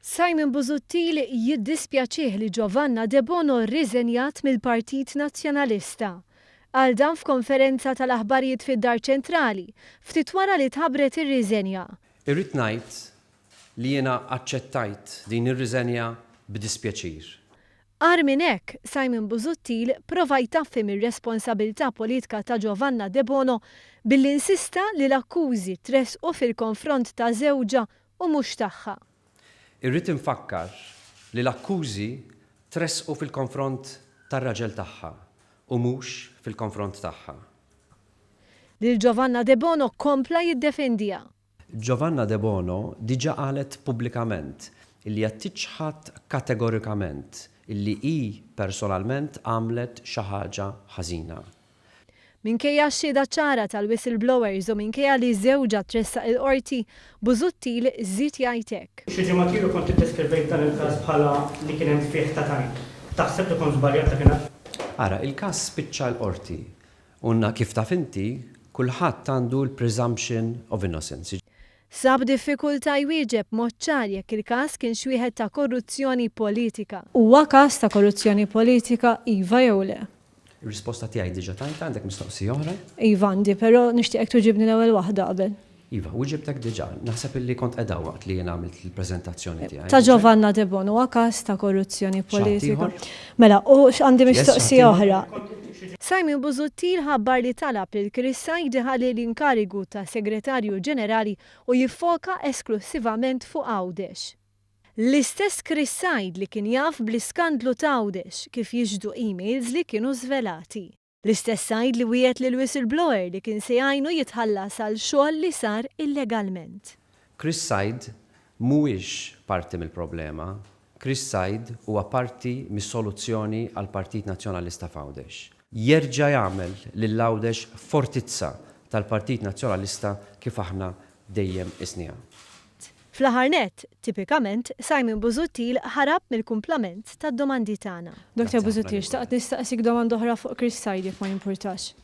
Simon Busuttil jiddispjaċiħ li Giovanna Debono rriżenjat mill-Partit Nazzjonalista. Għal dan f'konferenza tal-aħbarijiet fid-Dar Ċentrali, ftit wara li tħabbret ir-riżenja. Irrid ngħid li jiena aċċettajt din ir-riżenja b'dispjaċir. Ar minn hekk, Simon Busuttil prova jtaffim ir-responsabilità politika ta' Giovanna Debono billi insista li l-akkużi tressqu fil-konfront ta' żewġha u mhux tagħha. Irrid infakkar li l-akkużi tressqu fil-konfront tar-raġel tagħha u mhux fil-konfront tagħha. Lil Giovanna Debono kompla jiddefendiha. Giovanna Debono diġà qalet pubblikament illi qed tiġħad kategorikament illi hi personalment għamlet xi ħaġa ħażina. Minkejja x-xhieda ċara tal-whistleblowers u minkejja li żewġha tressaq il-qorti, Busuttil żied jgħid hekk. Xi ġimgħat ilu kont iddeskrivejt dan il-każ bħala li kien hemm fih ta' tajn. Taħseb li kont żbaljat ta' kien? Ara, il-każ spiċċa l-qorti. Unna kif taf inti, kulħadd għandu l-presumption of innocence. Sab diffikultà jwieġeb mod ċar jekk il-każ kienx wieħed ta' korruzzjoni politika. Huwa każ ta' korruzzjoni politika iva jew le. Ir-risposta tiegħi diġà tajt għandek mistoqsija oħra? Iva għandi, però nixtieqek tuġibni l-ewwel waħda qabel. Iva, u ġibtek diġà. Naħseb illi kont qiegħda waqt li jien għamilt il-preżentazzjoni tiegħi. Ta' Giovanna Debono huwa każ ta' korruzzjoni politika. Mela, u għandi mistoqsija oħra. Simon Busuttil ħabbar li talab lil Said ħalli l-inkarigu ta' Segretarju Ġenerali u jiffoka esklusivament fuq Għawdex. L-istess Said li kien jaf bl-iskandlu ta' Għawdex kif jiġdu emails li kienu żvelati. L-istess Said li wiegħed lil whistleblower li kien se jgħinu jitħallas għal xogħol li sar illegalment. Said mhuwiex parti mill-problema. Said huwa parti mis-soluzzjoni għall Partit Nazzjonalista f'Għawdex. Jerġa' jagħmel lil Għawdex fortizza tal-Partit Nazzjonalista kif aħna dejjem isniha. Fl-aħħar nett, tipikament, Simon Busuttil ħarab mill-kumplament tad-domandi tagħna. Dr. Busuttil, xtaqt nistaqsik domanda oħra fuq Said jekk ma jimpurtax.